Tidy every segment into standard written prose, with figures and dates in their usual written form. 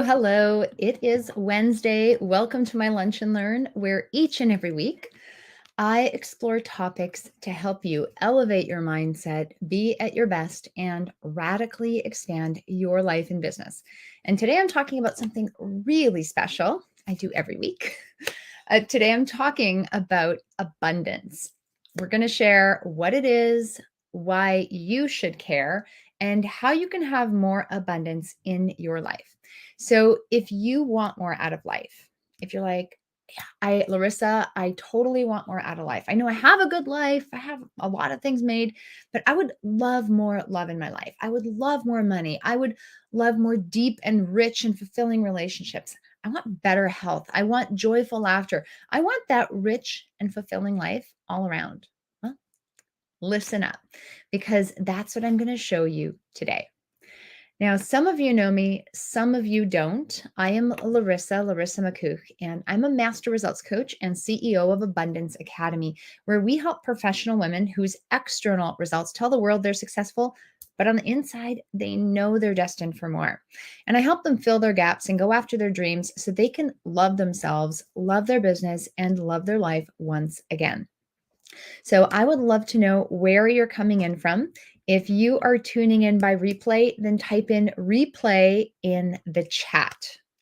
Hello, it is Wednesday. Welcome to my Lunch and Learn, where each and every week I explore topics to help you elevate your mindset, be at your best, and radically expand your life and business. And today I'm talking about something really special. I do every week. Today I'm talking about abundance. We're going to share what it is, why you should care, and how you can have more abundance in your life. So, if you want more out of life, if you're like, Larissa, I totally want more out of life. I know I have a good life. I have a lot of things made, but I would love more love in my life. I would love more money. I would love more deep and rich and fulfilling relationships. I want better health. I want joyful laughter. I want that rich and fulfilling life all around. Well, listen up because that's what I'm going to show you today. Now, some of you know me, some of you don't. I am Larissa McCook, and I'm a master results coach and CEO of Abundance Academy, where we help professional women whose external results tell the world they're successful, but on the inside, they know they're destined for more. And I help them fill their gaps and go after their dreams so they can love themselves, love their business, and love their life once again. So I would love to know where you're coming in from. If you are tuning in by replay, then type in replay in the chat.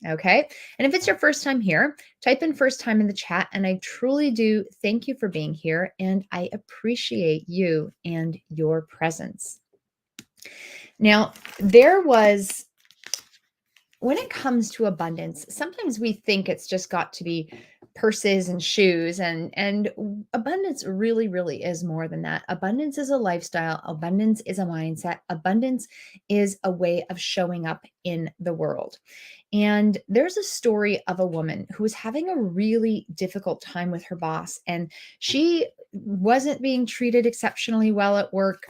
Okay. And if it's your first time here, type in first time in the chat. And I truly do thank you for being here. And I appreciate you and your presence. Now, when it comes to abundance, sometimes we think it's just got to be purses and shoes, and abundance really is more than that. Abundance is a lifestyle, abundance is a mindset, abundance is a way of showing up in the world. And there's a story of a woman who was having a really difficult time with her boss, and she wasn't being treated exceptionally well at work.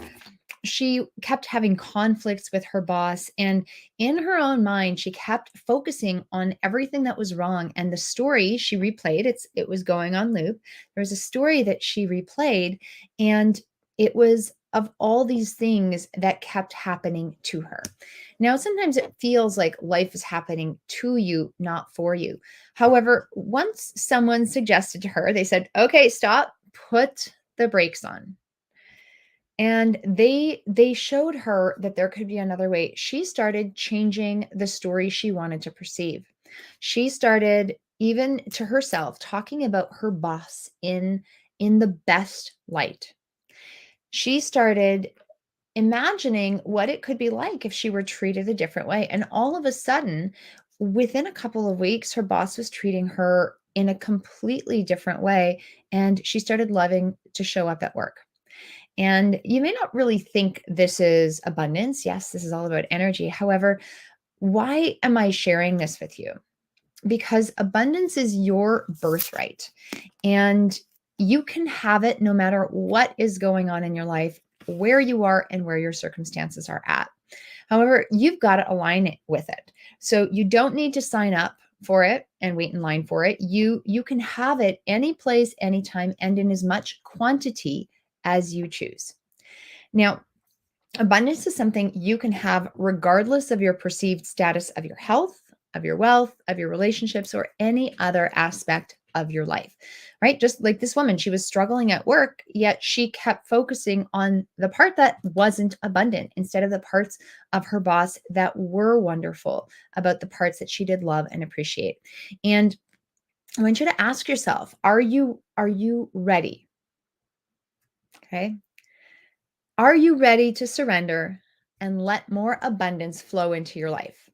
She kept having conflicts with her boss, and in her own mind she kept focusing on everything that was wrong. And the story she replayed, it was going on loop. There was a story that she replayed, and it was of all these things that kept happening to her. Now, sometimes it feels like life is happening to you, not for you. However, once someone suggested to her, they said, okay, stop, put the brakes on. And they showed her that there could be another way. She started changing the story she wanted to perceive. She started, even to herself, talking about her boss in the best light. She started imagining what it could be like if she were treated a different way. And all of a sudden, within a couple of weeks, her boss was treating her in a completely different way. And she started loving to show up at work. And you may not really think this is abundance. Yes, this is all about energy. However, why am I sharing this with you? Because abundance is your birthright, and you can have it no matter what is going on in your life, where you are, and where your circumstances are at. However, you've got to align it with it. So you don't need to sign up for it and wait in line for it. You can have it any place, anytime, and in as much quantity as you choose. Now, abundance is something you can have regardless of your perceived status of your health, of your wealth, of your relationships, or any other aspect of your life, right? Just like this woman, she was struggling at work, yet she kept focusing on the part that wasn't abundant instead of the parts of her boss that were wonderful, about the parts that she did love and appreciate. And I want you to ask yourself, are you ready? Okay. Are you ready to surrender and let more abundance flow into your life?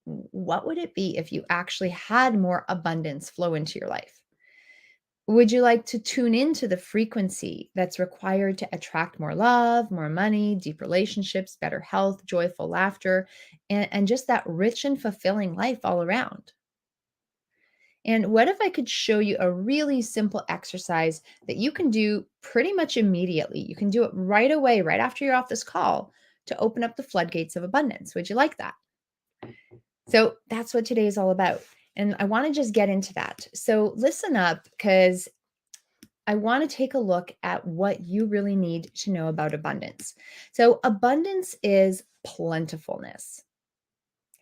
What would it be if you actually had more abundance flow into your life? Would you like to tune into the frequency that's required to attract more love, more money, deep relationships, better health, joyful laughter, and just that rich and fulfilling life all around? And what if I could show you a really simple exercise that you can do pretty much immediately? You can do it right away, right after you're off this call, to open up the floodgates of abundance. Would you like that? So that's what today is all about. And I want to just get into that. So listen up, because I want to take a look at what you really need to know about abundance. So abundance is plentifulness.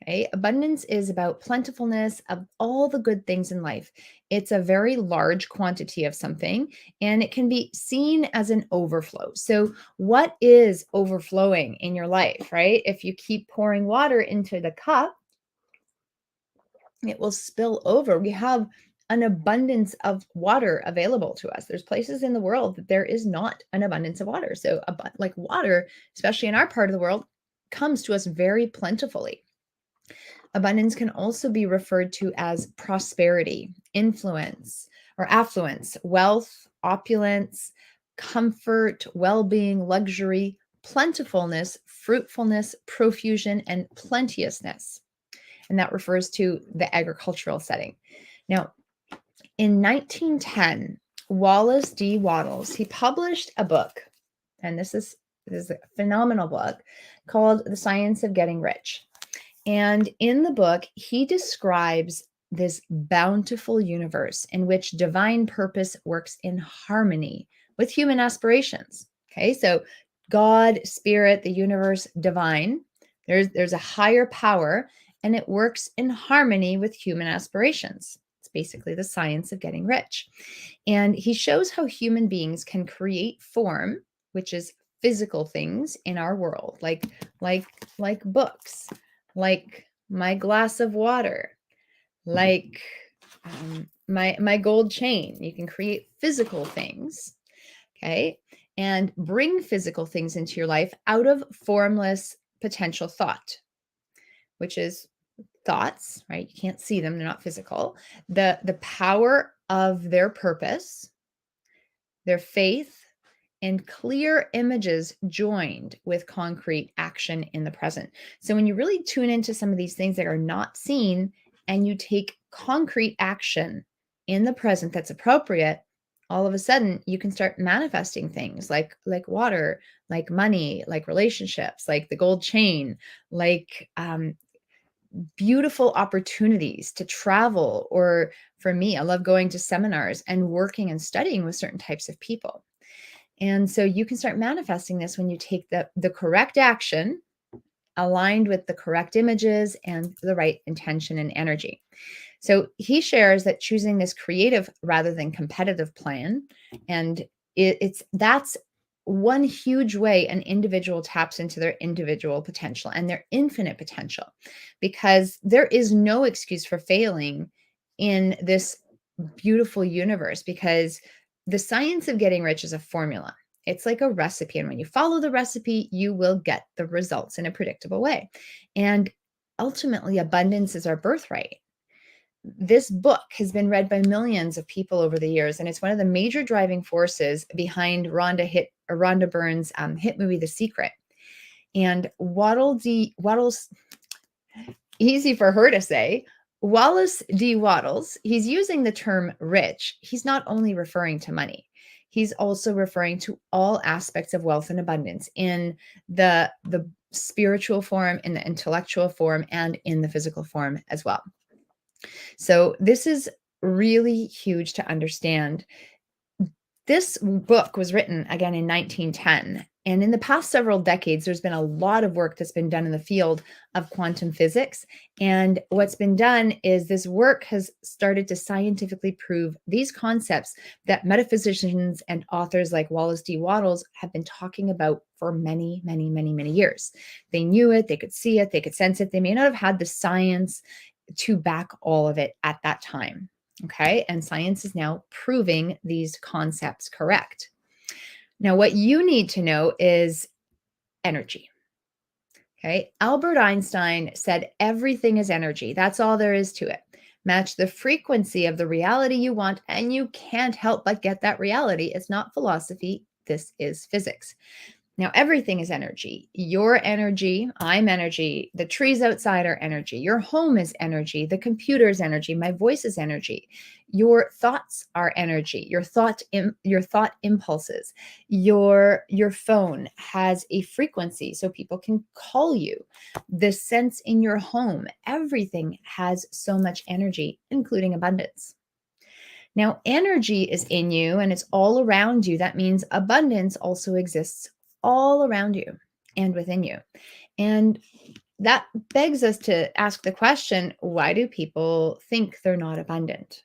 Okay. Abundance is about plentifulness of all the good things in life. It's a very large quantity of something and it can be seen as an overflow. So, what is overflowing in your life, right? If you keep pouring water into the cup, it will spill over. We have an abundance of water available to us. There's places in the world that there is not an abundance of water. So, like water, especially in our part of the world, comes to us very plentifully. Abundance can also be referred to as prosperity, influence, or affluence, wealth, opulence, comfort, well being, luxury, plentifulness, fruitfulness, profusion, and plenteousness. And that refers to the agricultural setting. Now, in 1910, Wallace D. Wattles, he published a book, and this is a phenomenal book called The Science of Getting Rich. And in the book, he describes this bountiful universe in which divine purpose works in harmony with human aspirations. Okay, so God, spirit, the universe, divine, there's a higher power and it works in harmony with human aspirations. It's basically the science of getting rich. And he shows how human beings can create form, which is physical things in our world, like like books, like my glass of water, like my gold chain. You can create physical things, okay, and bring physical things into your life out of formless potential thought, which is thoughts, right? You can't see them; they're not physical. The power of their purpose, their faith, and clear images joined with concrete action in the present. So when you really tune into some of these things that are not seen and you take concrete action in the present that's appropriate, all of a sudden you can start manifesting things like water, like money, like relationships, like the gold chain, like beautiful opportunities to travel. Or for me, I love going to seminars and working and studying with certain types of people. And so you can start manifesting this when you take the correct action aligned with the correct images and the right intention and energy. So he shares that choosing this creative rather than competitive plan, and that's one huge way an individual taps into their individual potential and their infinite potential, because there is no excuse for failing in this beautiful universe, because the science of getting rich is a formula. It's like a recipe. And when you follow the recipe, you will get the results in a predictable way. And ultimately, abundance is our birthright. This book has been read by millions of people over the years, and it's one of the major driving forces behind Rhonda Byrne's hit movie, The Secret. And Wattles, easy for her to say, Wallace D. Wattles, he's using the term rich. He's not only referring to money, he's also referring to all aspects of wealth and abundance in the spiritual form, in the intellectual form, and in the physical form as well. So this is really huge to understand. This book was written again in 1910. And in the past several decades, there's been a lot of work that's been done in the field of quantum physics. And what's been done is this work has started to scientifically prove these concepts that metaphysicians and authors like Wallace D. Wattles have been talking about for many, many, many, many years. They knew it, they could see it, they could sense it. They may not have had the science to back all of it at that time. Okay. And science is now proving these concepts correct. Now, what you need to know is energy. Okay. Albert Einstein said everything is energy. That's all there is to it. Match the frequency of the reality you want, and you can't help but get that reality. It's not philosophy. This is physics. Now, everything is energy. Your energy, I'm energy. The trees outside are energy. Your home is energy. The computer is energy. My voice is energy. Your thoughts are energy. Your thought impulses. Your phone has a frequency so people can call you. The sense in your home, everything has so much energy, including abundance. Now, energy is in you and it's all around you. That means abundance also exists all around you and within you. And that begs us to ask the question, why do people think they're not abundant?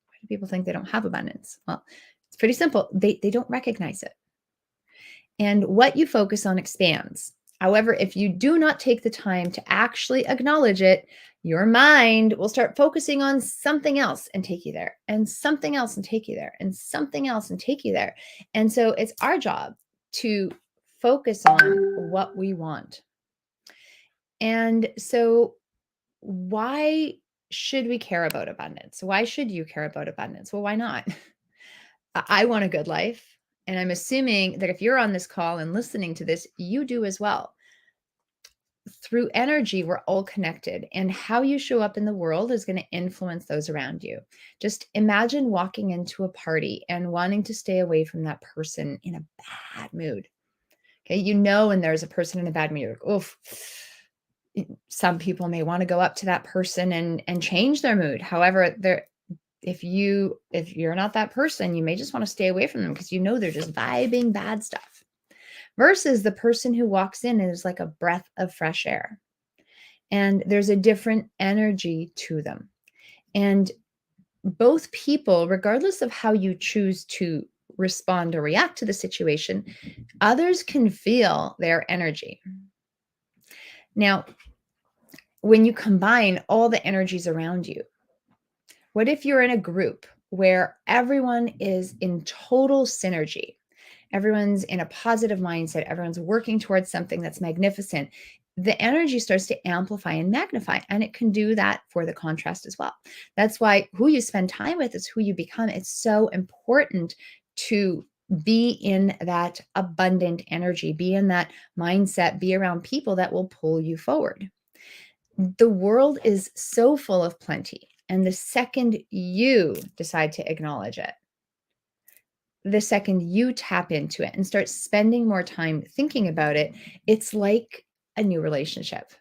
Why do people think they don't have abundance? Well, it's pretty simple. They don't recognize it. And what you focus on expands. However, if you do not take the time to actually acknowledge it, your mind will start focusing on something else and take you there, and something else and take you there, and something else and take you there. And so it's our job to focus on what we want. And so, why should we care about abundance? Why should you care about abundance? Well, why not? I want a good life. And I'm assuming that if you're on this call and listening to this, you do as well. Through energy, we're all connected, and how you show up in the world is going to influence those around you. Just imagine walking into a party and wanting to stay away from that person in a bad mood. Okay. When there's a person in a bad mood, you're like, oof. Some people may want to go up to that person and change their mood. However, if you're not that person, you may just want to stay away from them because they're just vibing bad stuff. Versus the person who walks in and is like a breath of fresh air. And there's a different energy to them. And both people, regardless of how you choose to respond or react to the situation, others can feel their energy. Now, when you combine all the energies around you, what if you're in a group where everyone is in total synergy? Everyone's in a positive mindset. Everyone's working towards something that's magnificent. The energy starts to amplify and magnify, and it can do that for the contrast as well. That's why who you spend time with is who you become. It's so important to be in that abundant energy, be in that mindset, be around people that will pull you forward. The world is so full of plenty. And the second you decide to acknowledge it, the second you tap into it and start spending more time thinking about it, it's like a new relationship,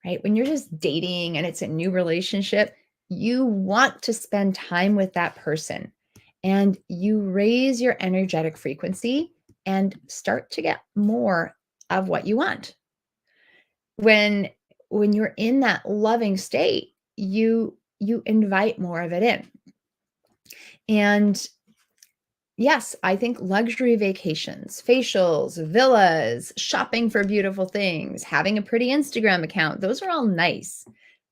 right? When you're just dating and it's a new relationship, you want to spend time with that person and you raise your energetic frequency and start to get more of what you want. When you're in that loving state, you invite more of it in. And yes, I think luxury vacations, facials, villas, shopping for beautiful things, having a pretty Instagram account, those are all nice.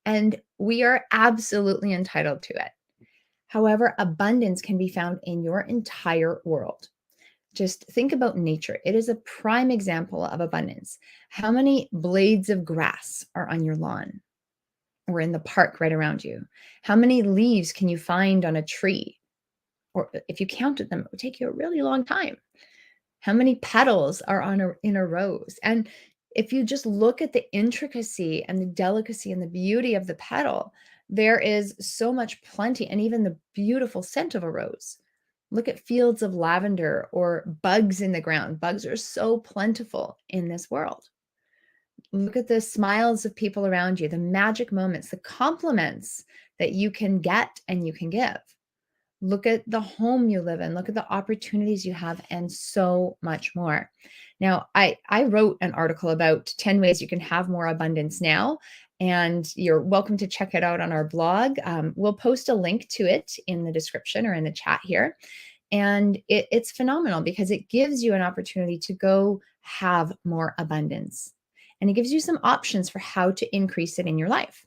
And we are absolutely entitled to it. However, abundance can be found in your entire world. Just think about nature. It is a prime example of abundance. How many blades of grass are on your lawn or in the park right around you? How many leaves can you find on a tree? Or if you counted them, it would take you a really long time. How many petals are in a rose? And if you just look at the intricacy and the delicacy and the beauty of the petal, there is so much plenty, and even the beautiful scent of a rose. Look at fields of lavender or bugs in the ground. Bugs are so plentiful in this world. Look at the smiles of people around you, the magic moments, the compliments that you can get and you can give. Look at the home you live in, look at the opportunities you have, and so much more. Now, I wrote an article about 10 ways you can have more abundance now, and you're welcome to check it out on our blog. We'll post a link to it in the description or in the chat here. And it's phenomenal because it gives you an opportunity to go have more abundance. And it gives you some options for how to increase it in your life.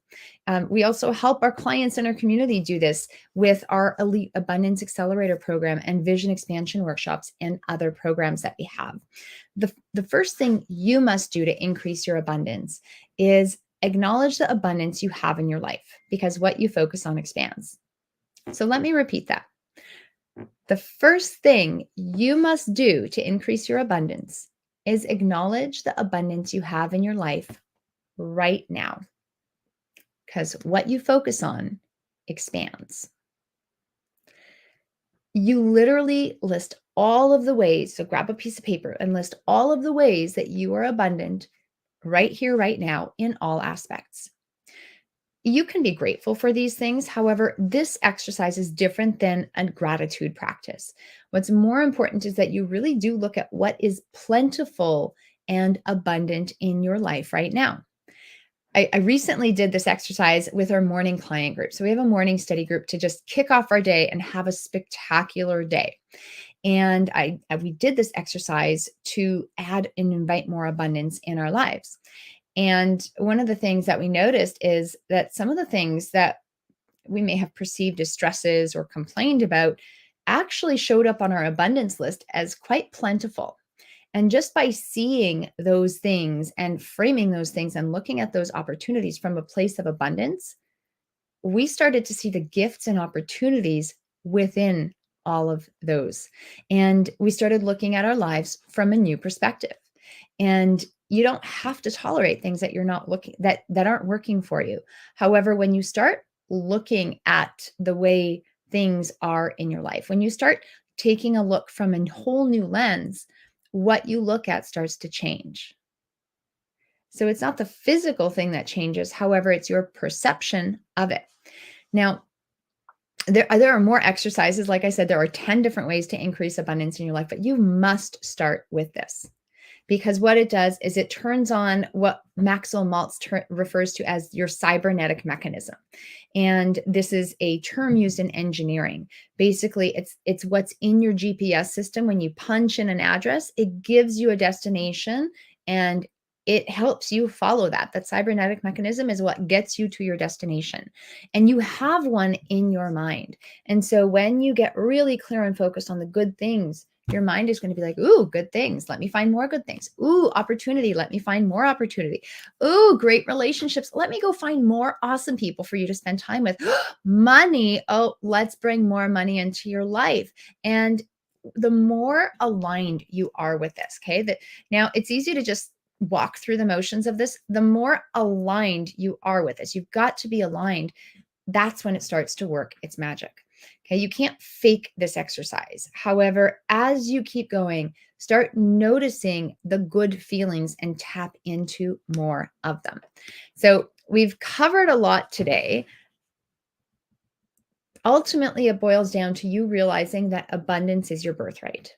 We also help our clients in our community do this with our Elite Abundance Accelerator program and Vision Expansion workshops and other programs that we have. The first thing you must do to increase your abundance is acknowledge the abundance you have in your life, because what you focus on expands. So let me repeat that. The first thing you must do to increase your abundance is acknowledge the abundance you have in your life right now, because what you focus on expands. You literally list all of the ways, so grab a piece of paper and list all of the ways that you are abundant right here, right now, in all aspects. You can be grateful for these things. However, this exercise is different than a gratitude practice. What's more important is that you really do look at what is plentiful and abundant in your life right now. I recently did this exercise with our morning client group. So we have a morning study group to just kick off our day and have a spectacular day. And we did this exercise to add and invite more abundance in our lives. And one of the things that we noticed is that some of the things that we may have perceived as stresses or complained about actually showed up on our abundance list as quite plentiful. And just by seeing those things and framing those things and looking at those opportunities from a place of abundance, we started to see the gifts and opportunities within all of those. And we started looking at our lives from a new perspective. And you don't have to tolerate things that you're not looking that aren't working for you. However, when you start looking at the way things are in your life, when you start taking a look from a whole new lens, what you look at starts to change. So it's not the physical thing that changes, however, it's your perception of it. Now, there are more exercises. Like I said, there are 10 different ways to increase abundance in your life, but you must start with this because what it does is it turns on what Maxwell Maltz refers to as your cybernetic mechanism. And this is a term used in engineering. Basically, it's what's in your GPS system. When you punch in an address, it gives you a destination and it helps you follow that. That cybernetic mechanism is what gets you to your destination. And you have one in your mind. And so when you get really clear and focused on the good things, your mind is going to be like, ooh, good things. Let me find more good things. Ooh, opportunity. Let me find more opportunity. Ooh, great relationships. Let me go find more awesome people for you to spend time with. Money. Oh, let's bring more money into your life. And the more aligned you are with this, okay, that now it's easy to just walk through the motions of this. The more aligned you are with this, you've got to be aligned. That's when it starts to work its magic. Okay, you can't fake this exercise. However, as you keep going, start noticing the good feelings and tap into more of them. So, we've covered a lot today. Ultimately, it boils down to you realizing that abundance is your birthright.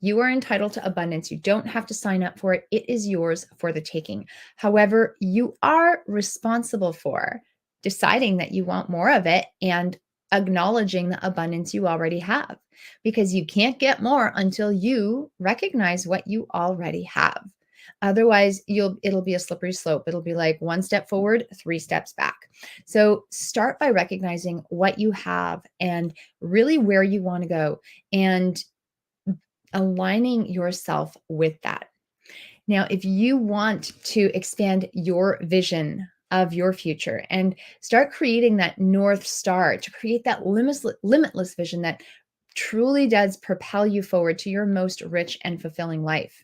You are entitled to abundance. You don't have to sign up for it. It is yours for the taking. However, you are responsible for deciding that you want more of it and acknowledging the abundance you already have, because you can't get more until you recognize what you already have. Otherwise, it'll be a slippery slope. It'll be like one step forward, three steps back. So start by recognizing what you have and really where you want to go, and aligning yourself with that. Now, if you want to expand your vision of your future and start creating that North Star to create that limitless vision that truly does propel you forward to your most rich and fulfilling life.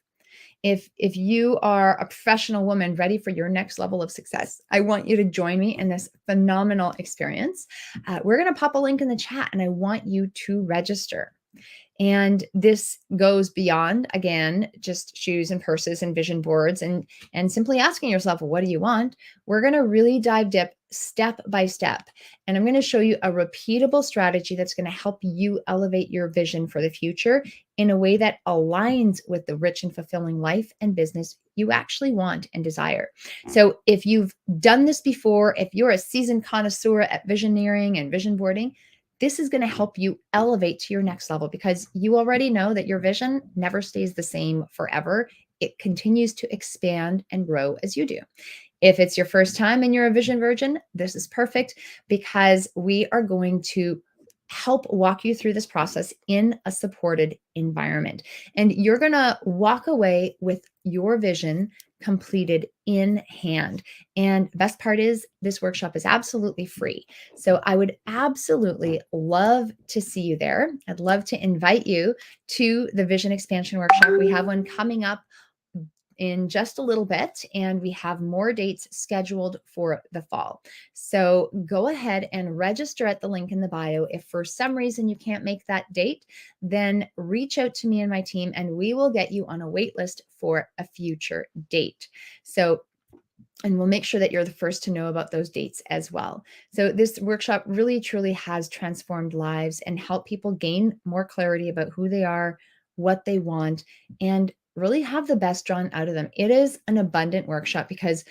If you are a professional woman ready for your next level of success, I want you to join me in this phenomenal experience. We're going to pop a link in the chat and I want you to register. And this goes beyond, again, just shoes and purses and vision boards and simply asking yourself, what do you want? We're going to really dive deep step by step. And I'm going to show you a repeatable strategy that's going to help you elevate your vision for the future in a way that aligns with the rich and fulfilling life and business you actually want and desire. So if you've done this before, if you're a seasoned connoisseur at visioneering and vision boarding, this is going to help you elevate to your next level because you already know that your vision never stays the same forever. It continues to expand and grow as you do. If it's your first time and you're a vision virgin, this is perfect because we are going to help walk you through this process in a supported environment. And you're going to walk away with your vision completed in hand. And best part is this workshop is absolutely free. So I would absolutely love to see you there. I'd love to invite you to the Vision Expansion Workshop. We have one coming up in just a little bit, and we have more dates scheduled for the fall. So go ahead and register at the link in the bio. If for some reason you can't make that date, then reach out to me and my team, and we will get you on a wait list for a future date. And we'll make sure that you're the first to know about those dates as well. So this workshop really, truly has transformed lives and helped people gain more clarity about who they are, what they want, and really have the best drawn out of them. It is an abundant workshop because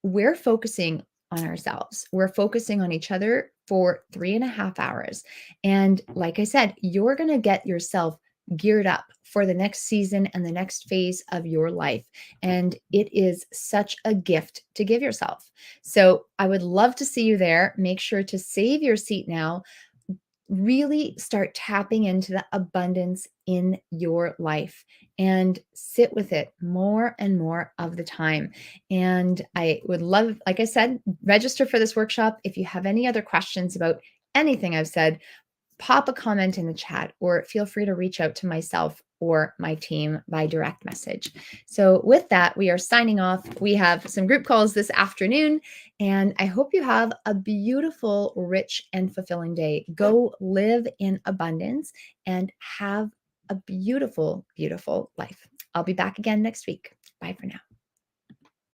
we're focusing on ourselves. We're focusing on each other for 3.5 hours. And like I said, you're going to get yourself geared up for the next season and the next phase of your life. And it is such a gift to give yourself. So I would love to see you there. Make sure to save your seat now. Really start tapping into the abundance in your life and sit with it more and more of the time. And I would love, like I said, register for this workshop. If you have any other questions about anything I've said, pop a comment in the chat or feel free to reach out to myself or my team by direct message. So with that, we are signing off. We have some group calls this afternoon, and I hope you have a beautiful, rich, and fulfilling day. Go live in abundance and have a beautiful, beautiful life. I'll be back again next week. Bye for now.